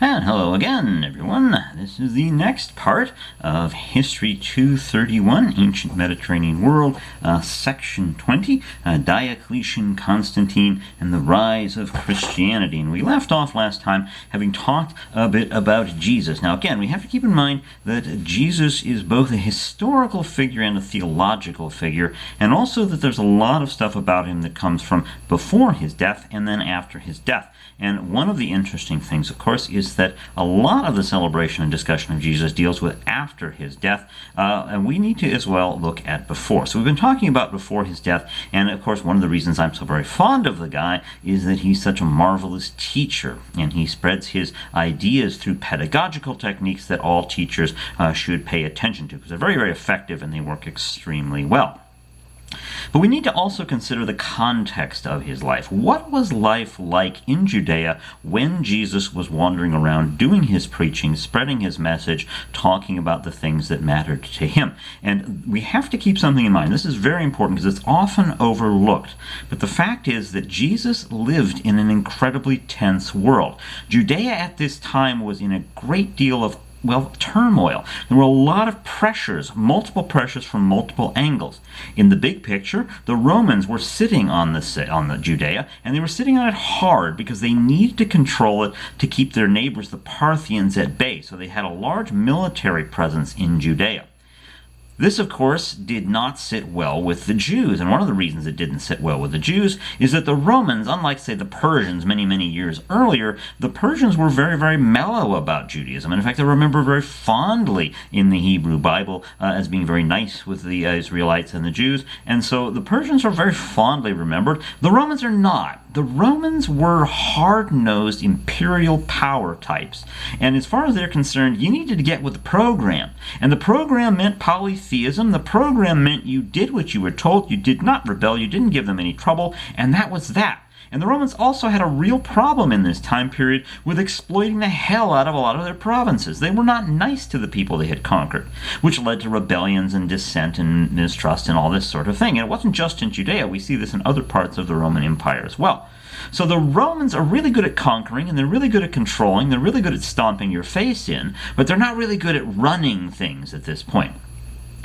And hello again, everyone. This is the next part of History 231, Ancient Mediterranean World, Section 20, Diocletian, Constantine, and the Rise of Christianity. And we left off last time having talked a bit about Jesus. Now, again, we have to keep in mind that Jesus is both a historical figure and a theological figure, and also that there's a lot of stuff about him that comes from before his death and then after his death. And one of the interesting things, of course, is that a lot of the celebration and discussion of Jesus deals with after his death, and we need to as well look at before. So we've been talking about before his death, and of course one of the reasons I'm so very fond of the guy is that he's such a marvelous teacher, and he spreads his ideas through pedagogical techniques that all teachers should pay attention to, because they're very, very effective and they work extremely well. But we need to also consider the context of his life. What was life like in Judea when Jesus was wandering around doing his preaching, spreading his message, talking about the things that mattered to him? And we have to keep something in mind. This is very important because it's often overlooked. But the fact is that Jesus lived in an incredibly tense world. Judea at this time was in a great deal of turmoil. There were a lot of pressures, multiple pressures from multiple angles. In the big picture, the Romans were sitting on the Judea, and they were sitting on it hard because they needed to control it to keep their neighbors, the Parthians, at bay. So they had a large military presence in Judea. This, of course, did not sit well with the Jews, and one of the reasons it didn't sit well with the Jews is that the Romans, unlike, say, the Persians many, many years earlier, the Persians were very, very mellow about Judaism. And in fact, they're remembered very fondly in the Hebrew Bible as being very nice with the Israelites and the Jews, and so the Persians are very fondly remembered. The Romans are not. The Romans were hard-nosed imperial power types, and as far as they're concerned, you needed to get with the program, and the program meant polytheism. The program meant you did what you were told, you did not rebel, you didn't give them any trouble, and that was that. And the Romans also had a real problem in this time period with exploiting the hell out of a lot of their provinces. They were not nice to the people they had conquered, which led to rebellions and dissent and mistrust and all this sort of thing. And it wasn't just in Judea. We see this in other parts of the Roman Empire as well. So the Romans are really good at conquering, and they're really good at controlling, they're really good at stomping your face in, but they're not really good at running things at this point.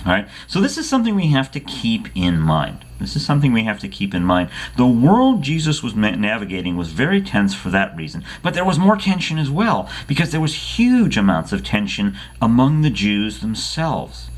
All right, so this is something we have to keep in mind. This is something we have to keep in mind. The world Jesus was navigating was very tense for that reason, but there was more tension as well, because there was huge amounts of tension among the Jews themselves.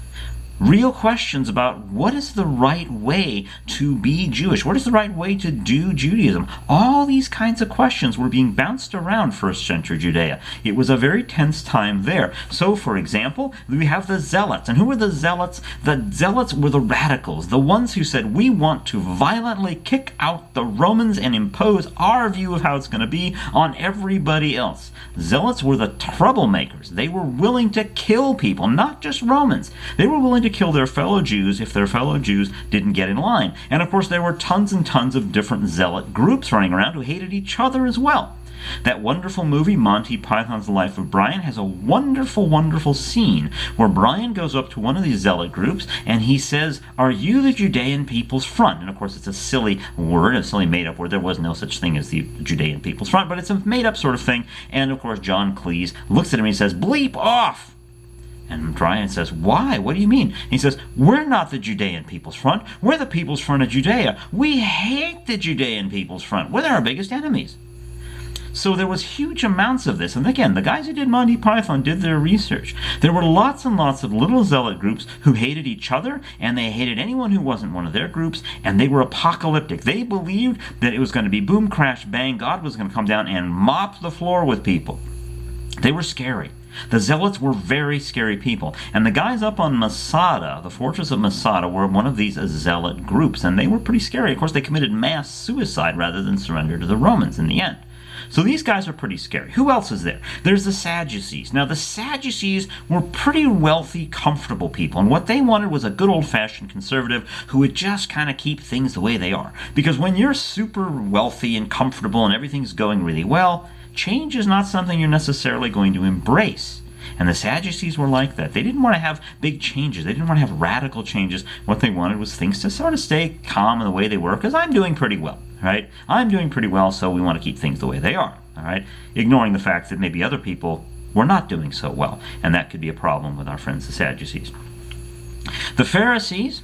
Real questions about what is the right way to be Jewish? What is the right way to do Judaism? All these kinds of questions were being bounced around first century Judea. It was a very tense time there. So, for example, we have the Zealots. And who were the Zealots? The Zealots were the radicals, the ones who said, we want to violently kick out the Romans and impose our view of how it's going to be on everybody else. Zealots were the troublemakers. They were willing to kill people, not just Romans. They were willing to kill their fellow Jews if their fellow Jews didn't get in line. And of course there were tons and tons of different zealot groups running around who hated each other as well. That wonderful movie, Monty Python's The Life of Brian, has a wonderful, wonderful scene where Brian goes up to one of these zealot groups and he says, are you the Judean People's Front? And of course it's a silly word, a silly made-up word. There was no such thing as the Judean People's Front, but it's a made-up sort of thing. And of course John Cleese looks at him and he says, bleep off! And Brian says, why? What do you mean? He says, we're not the Judean People's Front. We're the People's Front of Judea. We hate the Judean People's Front. We're our biggest enemies. So there was huge amounts of this. And again, the guys who did Monty Python did their research. There were lots and lots of little zealot groups who hated each other, and they hated anyone who wasn't one of their groups, and they were apocalyptic. They believed that it was going to be boom, crash, bang. God was going to come down and mop the floor with people. They were scary. The Zealots were very scary people. And the guys up on Masada, the fortress of Masada, were one of these zealot groups, and they were pretty scary. Of course, they committed mass suicide rather than surrender to the Romans in the end. So these guys are pretty scary. Who else is there? There's the Sadducees. Now, the Sadducees were pretty wealthy, comfortable people, and what they wanted was a good old-fashioned conservative who would just kind of keep things the way they are. Because when you're super wealthy and comfortable and everything's going really well, change is not something you're necessarily going to embrace. And the Sadducees were like that. They didn't want to have big changes. They didn't want to have radical changes. What they wanted was things to sort of stay calm in the way they were, because I'm doing pretty well, right? I'm doing pretty well, so we want to keep things the way they are. all right, ignoring the fact that maybe other people were not doing so well, and that could be a problem with our friends the Sadducees. The Pharisees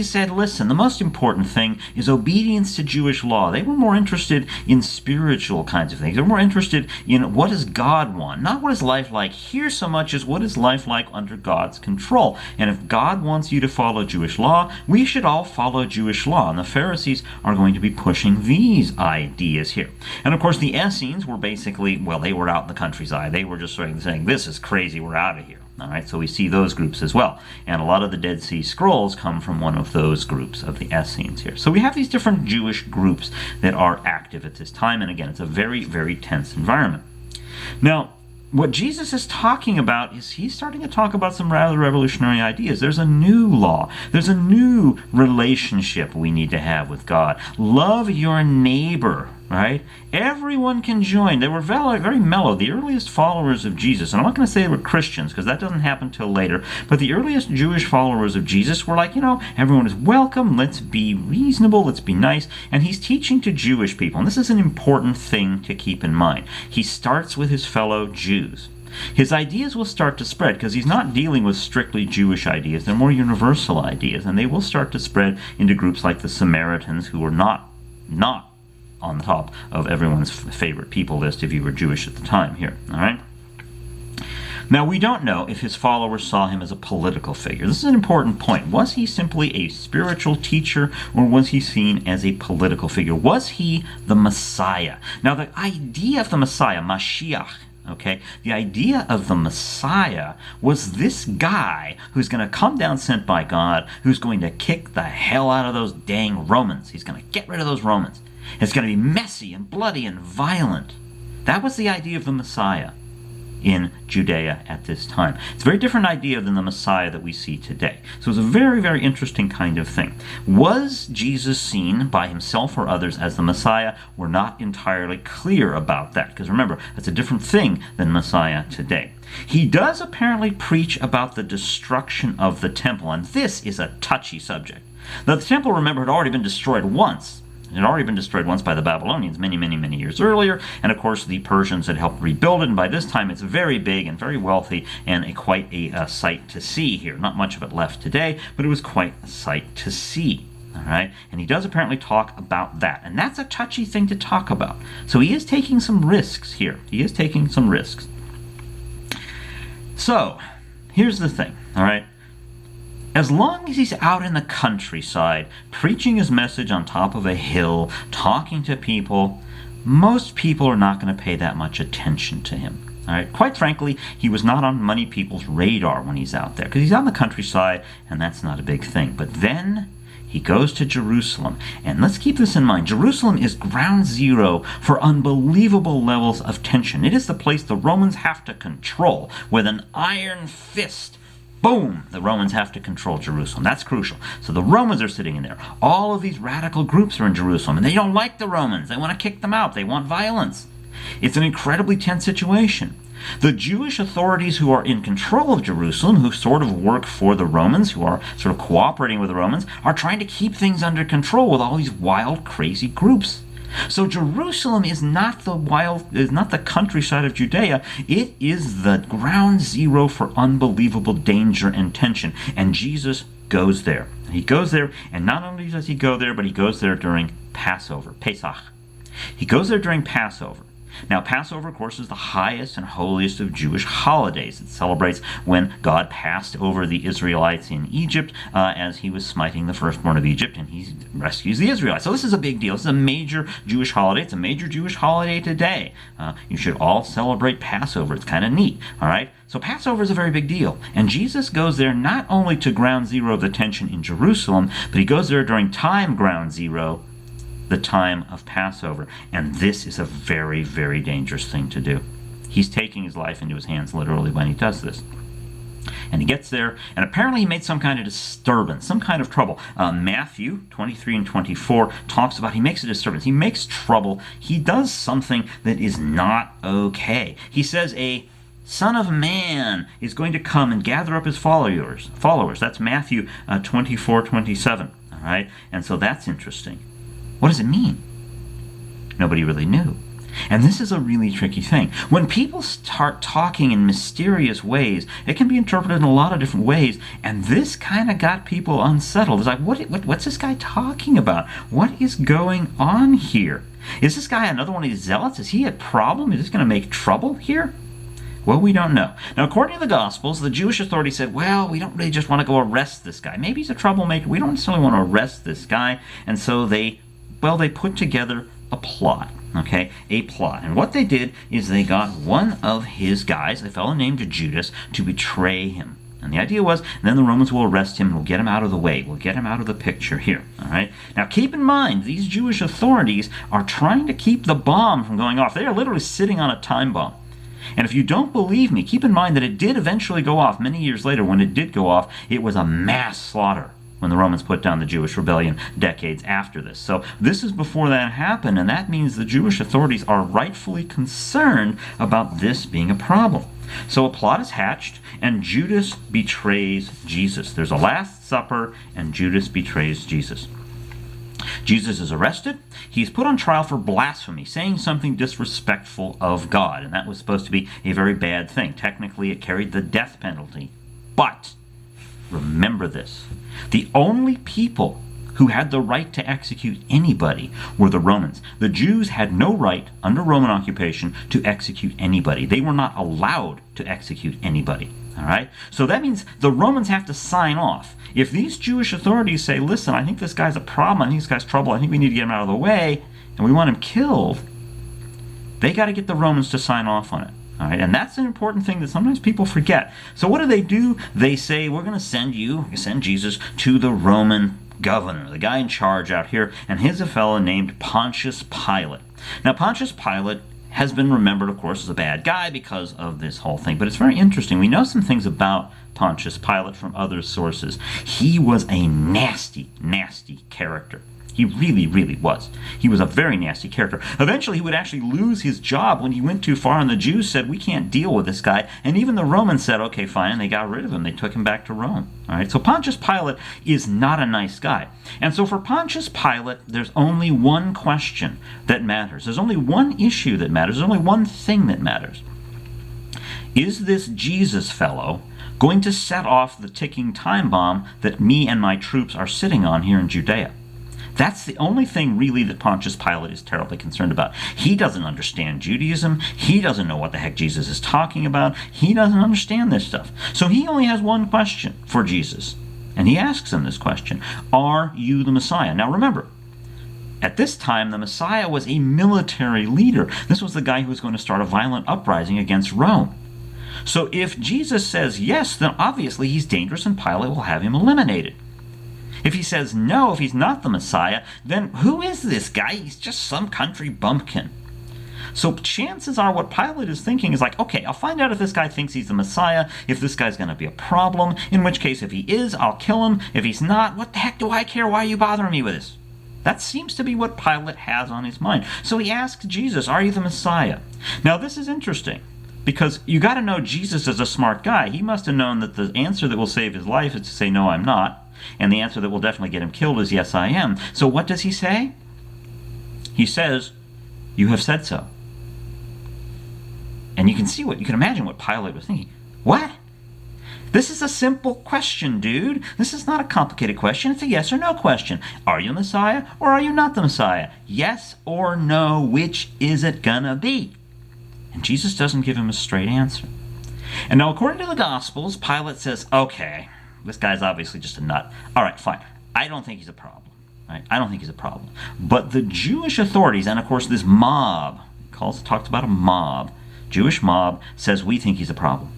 said, listen, the most important thing is obedience to Jewish law. They were more interested in spiritual kinds of things. They were more interested in what does God want, not what is life like here so much as what is life like under God's control. And if God wants you to follow Jewish law, we should all follow Jewish law. And the Pharisees are going to be pushing these ideas here. And of course, the Essenes were basically, well, they were out in the countryside. They were just sort of saying, this is crazy, we're out of here. All right, so we see those groups as well. And a lot of the Dead Sea Scrolls come from one of those groups of the Essenes here. So we have these different Jewish groups that are active at this time. And again, it's a very, very tense environment. Now, what Jesus is talking about is he's starting to talk about some rather revolutionary ideas. There's a new law. There's a new relationship we need to have with God. Love your neighbor, right? Everyone can join. They were very, very mellow. The earliest followers of Jesus, and I'm not going to say they were Christians because that doesn't happen till later, but the earliest Jewish followers of Jesus were like, everyone is welcome. Let's be reasonable. Let's be nice. And he's teaching to Jewish people. And this is an important thing to keep in mind. He starts with his fellow Jews. His ideas will start to spread because he's not dealing with strictly Jewish ideas. They're more universal ideas, and they will start to spread into groups like the Samaritans, who were not on the top of everyone's favorite people list if you were Jewish at the time here, all right? Now, we don't know if his followers saw him as a political figure. This is an important point. Was he simply a spiritual teacher, or was he seen as a political figure? Was he the Messiah? Now, the idea of the Messiah, Mashiach, okay, the idea of the Messiah was this guy who's going to come down sent by God, who's going to kick the hell out of those dang Romans. He's going to get rid of those Romans. It's going to be messy and bloody and violent. That was the idea of the Messiah in Judea at this time. It's a very different idea than the Messiah that we see today. So it's a very, very interesting kind of thing. Was Jesus seen by himself or others as the Messiah? We're not entirely clear about that, because remember, that's a different thing than Messiah today. He does apparently preach about the destruction of the temple, and this is a touchy subject. Now, the temple, remember, had already been destroyed once. It had already been destroyed once by the Babylonians many, many, many years earlier, and of course the Persians had helped rebuild it, and by this time it's very big and very wealthy and quite a sight to see here. Not much of it left today, but it was quite a sight to see. All right, and he does apparently talk about that, and that's a touchy thing to talk about. So he is taking some risks here. He is taking some risks. So here's the thing, all right? As long as he's out in the countryside, preaching his message on top of a hill, talking to people, most people are not going to pay that much attention to him. All right? Quite frankly, he was not on many people's radar when he's out there, because he's out in the countryside, and that's not a big thing. But then he goes to Jerusalem, and let's keep this in mind. Jerusalem is ground zero for unbelievable levels of tension. It is the place the Romans have to control with an iron fist. Boom! The Romans have to control Jerusalem. That's crucial. So the Romans are sitting in there. All of these radical groups are in Jerusalem, and they don't like the Romans. They want to kick them out. They want violence. It's an incredibly tense situation. The Jewish authorities who are in control of Jerusalem, who sort of work for the Romans, who are sort of cooperating with the Romans, are trying to keep things under control with all these wild, crazy groups. So Jerusalem is not the countryside of Judea. It is the ground zero for unbelievable danger and tension. And Jesus goes there. He goes there, and not only does he go there, but he goes there during Passover, Pesach. He goes there during Passover. Now, Passover, of course, is the highest and holiest of Jewish holidays. It celebrates when God passed over the Israelites in Egypt as he was smiting the firstborn of Egypt, and he rescues the Israelites. So this is a big deal. This is a major Jewish holiday. It's a major Jewish holiday today. You should all celebrate Passover. It's kind of neat, all right? So Passover is a very big deal. And Jesus goes there not only to ground zero of the tension in Jerusalem, but he goes there during time ground zero, the time of Passover. And this is a very, very dangerous thing to do. He's taking his life into his hands literally when he does this. And he gets there, and apparently he made some kind of disturbance, some kind of trouble. Matthew 23 and 24 talks about he makes a disturbance. He makes trouble. He does something that is not okay. He says a Son of Man is going to come and gather up his followers. That's Matthew 24:27. All right? And so that's interesting. What does it mean? Nobody really knew. And this is a really tricky thing. When people start talking in mysterious ways, it can be interpreted in a lot of different ways, and this kind of got people unsettled. It's like, what's this guy talking about? What is going on here? Is this guy another one of these zealots? Is he a problem? Is this going to make trouble here? Well, we don't know. Now, according to the Gospels, the Jewish authorities said, well, we don't really just want to go arrest this guy. Maybe he's a troublemaker. We don't necessarily want to arrest this guy. And so they put together a plot. Okay, a plot. And what they did is they got one of his guys, a fellow named Judas, to betray him. And the idea was, then the Romans will arrest him and we'll get him out of the way. We'll get him out of the picture here. All right. Now, keep in mind, these Jewish authorities are trying to keep the bomb from going off. They are literally sitting on a time bomb. And if you don't believe me, keep in mind that it did eventually go off. Many years later, when it did go off, it was a mass slaughter when the Romans put down the Jewish rebellion decades after this. So this is before that happened, and that means the Jewish authorities are rightfully concerned about this being a problem. So a plot is hatched, and Judas betrays Jesus. There's a Last Supper, and Judas betrays Jesus. Jesus is arrested. He's put on trial for blasphemy, saying something disrespectful of God, and that was supposed to be a very bad thing. Technically, it carried the death penalty. But remember this. The only people who had the right to execute anybody were the Romans. The Jews had no right, under Roman occupation, to execute anybody. They were not allowed to execute anybody. All right? So that means the Romans have to sign off. If these Jewish authorities say, listen, I think this guy's a problem, I think this guy's trouble, I think we need to get him out of the way, and we want him killed, they got to get the Romans to sign off on it. All right, and that's an important thing that sometimes people forget. So what do? They say, we're going to send Jesus to the Roman governor, the guy in charge out here, and he's a fellow named Pontius Pilate. Now, Pontius Pilate has been remembered, of course, as a bad guy because of this whole thing, but it's very interesting. We know some things about Pontius Pilate from other sources. He was a nasty, nasty character. He really, really was. He was a very nasty character. Eventually, he would actually lose his job when he went too far, and the Jews said, we can't deal with this guy. And even the Romans said, okay, fine, and they got rid of him. They took him back to Rome. All right, so Pontius Pilate is not a nice guy. And so for Pontius Pilate, there's only one question that matters. There's only one issue that matters. There's only one thing that matters. Is this Jesus fellow going to set off the ticking time bomb that me and my troops are sitting on here in Judea? That's the only thing really that Pontius Pilate is terribly concerned about. He doesn't understand Judaism. He doesn't know what the heck Jesus is talking about. He doesn't understand this stuff. So he only has one question for Jesus. And he asks him this question: are you the Messiah? Now remember, at this time the Messiah was a military leader. This was the guy who was going to start a violent uprising against Rome. So if Jesus says yes, then obviously he's dangerous and Pilate will have him eliminated. If he says no, if he's not the Messiah, then who is this guy? He's just some country bumpkin. So chances are what Pilate is thinking is like, okay, I'll find out if this guy thinks he's the Messiah, if this guy's going to be a problem, in which case if he is, I'll kill him. If he's not, what the heck do I care? Why are you bothering me with this? That seems to be what Pilate has on his mind. So he asks Jesus, are you the Messiah? Now this is interesting, because you got to know Jesus is a smart guy. He must have known that the answer that will save his life is to say, no, I'm not. And the answer that will definitely get him killed is, yes, I am. So what does he say? He says, you have said so. And you can imagine what Pilate was thinking. What? This is a simple question, dude. This is not a complicated question. It's a yes or no question. Are you the Messiah or are you not the Messiah? Yes or no, which is it gonna be? And Jesus doesn't give him a straight answer. And now, according to the Gospels, Pilate says, okay, this guy's obviously just a nut. All right, fine. I don't think he's a problem. Right? I don't think he's a problem. But the Jewish authorities, and of course this mob, talks about a mob, Jewish mob, says we think he's a problem.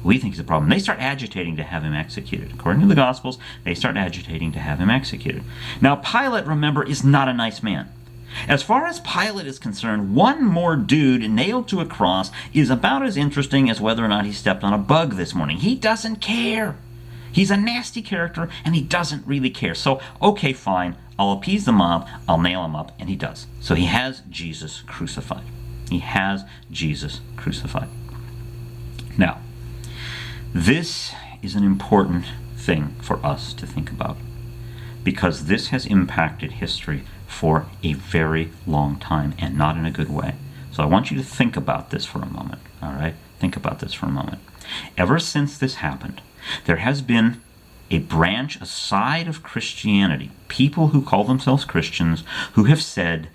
We think he's a problem. They start agitating to have him executed. According to the Gospels, they start agitating to have him executed. Now, Pilate, remember, is not a nice man. As far as Pilate is concerned, one more dude nailed to a cross is about as interesting as whether or not he stepped on a bug this morning. He doesn't care. He's a nasty character, and he doesn't really care. So, okay, fine, I'll appease the mob, I'll nail him up, and he does. So he has Jesus crucified. He has Jesus crucified. Now, this is an important thing for us to think about, because this has impacted history for a very long time, and not in a good way. So I want you to think about this for a moment, all right? Think about this for a moment. Ever since this happened, there has been a branch, a side of Christianity, people who call themselves Christians, who have said,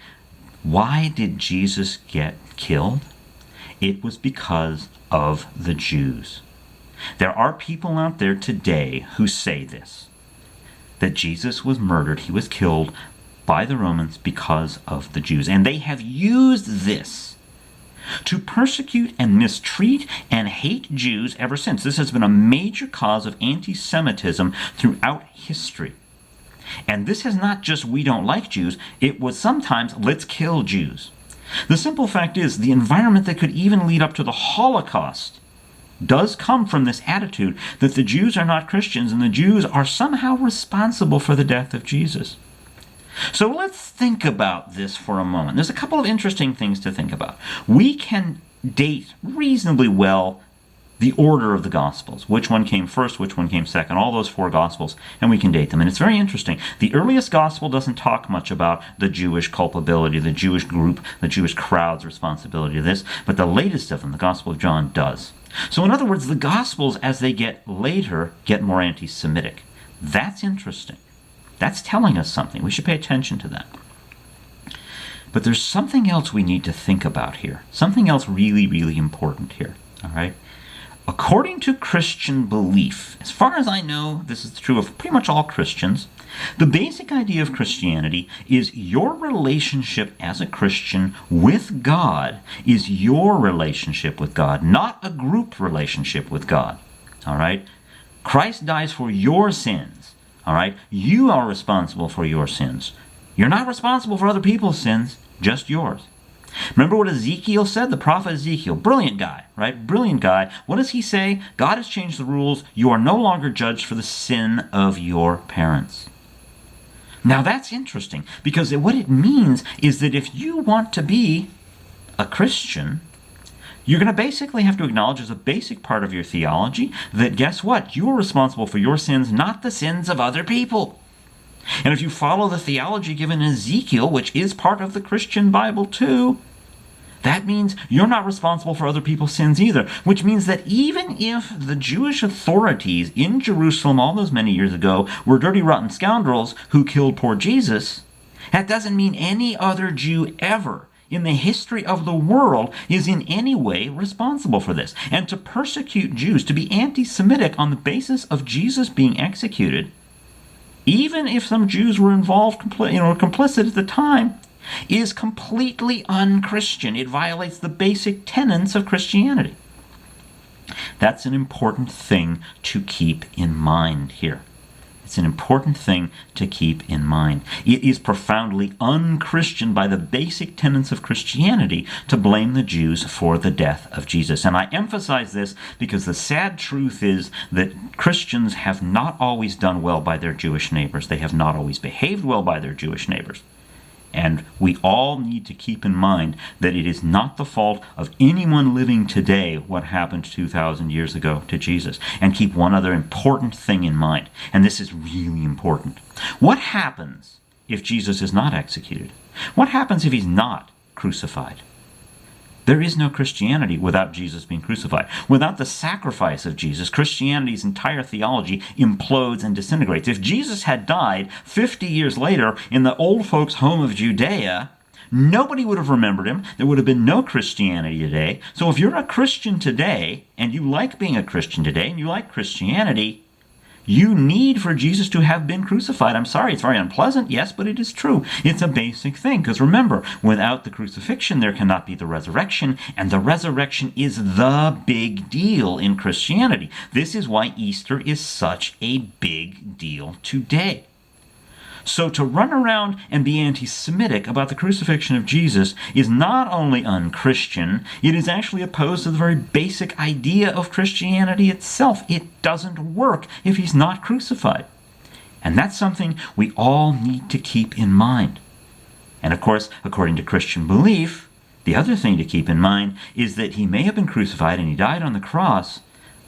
why did Jesus get killed? It was because of the Jews. There are people out there today who say this, that Jesus was murdered, he was killed by the Romans because of the Jews. And they have used this to persecute and mistreat and hate Jews ever since. This has been a major cause of anti-Semitism throughout history. And this is not just we don't like Jews, it was sometimes let's kill Jews. The simple fact is, the environment that could even lead up to the Holocaust does come from this attitude that the Jews are not Christians and the Jews are somehow responsible for the death of Jesus. So let's think about this for a moment. There's a couple of interesting things to think about. We can date reasonably well the order of the Gospels. Which one came first, which one came second, all those 4 Gospels, and we can date them. And it's very interesting. The earliest Gospel doesn't talk much about the Jewish culpability, the Jewish group, the Jewish crowd's responsibility to this, but the latest of them, the Gospel of John, does. So in other words, the Gospels, as they get later, get more anti-Semitic. That's interesting. That's telling us something. We should pay attention to that. But there's something else we need to think about here. Something else really, really important here. All right? According to Christian belief, as far as I know, this is true of pretty much all Christians, the basic idea of Christianity is your relationship as a Christian with God is your relationship with God, not a group relationship with God. All right? Christ dies for your sins. All right? You are responsible for your sins. You're not responsible for other people's sins, just yours. Remember what Ezekiel said? The prophet Ezekiel, brilliant guy, right? Brilliant guy. What does he say? God has changed the rules. You are no longer judged for the sin of your parents. Now that's interesting, because what it means is that if you want to be a Christian, you're going to basically have to acknowledge as a basic part of your theology that, guess what? You are responsible for your sins, not the sins of other people. And if you follow the theology given in Ezekiel, which is part of the Christian Bible too, that means you're not responsible for other people's sins either. Which means that even if the Jewish authorities in Jerusalem all those many years ago were dirty, rotten scoundrels who killed poor Jesus, that doesn't mean any other Jew ever in the history of the world is in any way responsible for this. And to persecute Jews, to be anti-Semitic on the basis of Jesus being executed, even if some Jews were involved, complicit at the time, is completely un-Christian. It violates the basic tenets of Christianity. That's an important thing to keep in mind here. It's an important thing to keep in mind. It is profoundly un-Christian by the basic tenets of Christianity to blame the Jews for the death of Jesus. And I emphasize this because the sad truth is that Christians have not always done well by their Jewish neighbors. They have not always behaved well by their Jewish neighbors. And we all need to keep in mind that it is not the fault of anyone living today what happened 2,000 years ago to Jesus. And keep one other important thing in mind, and this is really important. What happens if Jesus is not executed? What happens if he's not crucified? There is no Christianity without Jesus being crucified. Without the sacrifice of Jesus, Christianity's entire theology implodes and disintegrates. If Jesus had died 50 years later in the old folks' home of Judea, nobody would have remembered him. There would have been no Christianity today. So if you're a Christian today, and you like being a Christian today, and you like Christianity, you need for Jesus to have been crucified. I'm sorry, it's very unpleasant, yes, but it is true. It's a basic thing, because remember, without the crucifixion, there cannot be the resurrection, and the resurrection is the big deal in Christianity. This is why Easter is such a big deal today. So to run around and be anti-Semitic about the crucifixion of Jesus is not only un-Christian, it is actually opposed to the very basic idea of Christianity itself. It doesn't work if he's not crucified. And that's something we all need to keep in mind. And of course, according to Christian belief, the other thing to keep in mind is that he may have been crucified and he died on the cross,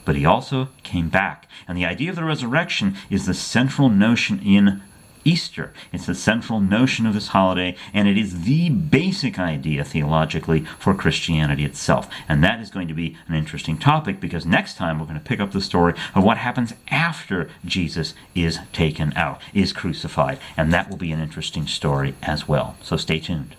but he also came back. And the idea of the resurrection is the central notion in Easter. It's the central notion of this holiday, and it is the basic idea theologically for Christianity itself. And that is going to be an interesting topic, because next time we're going to pick up the story of what happens after Jesus is taken out, is crucified, and that will be an interesting story as well. So stay tuned.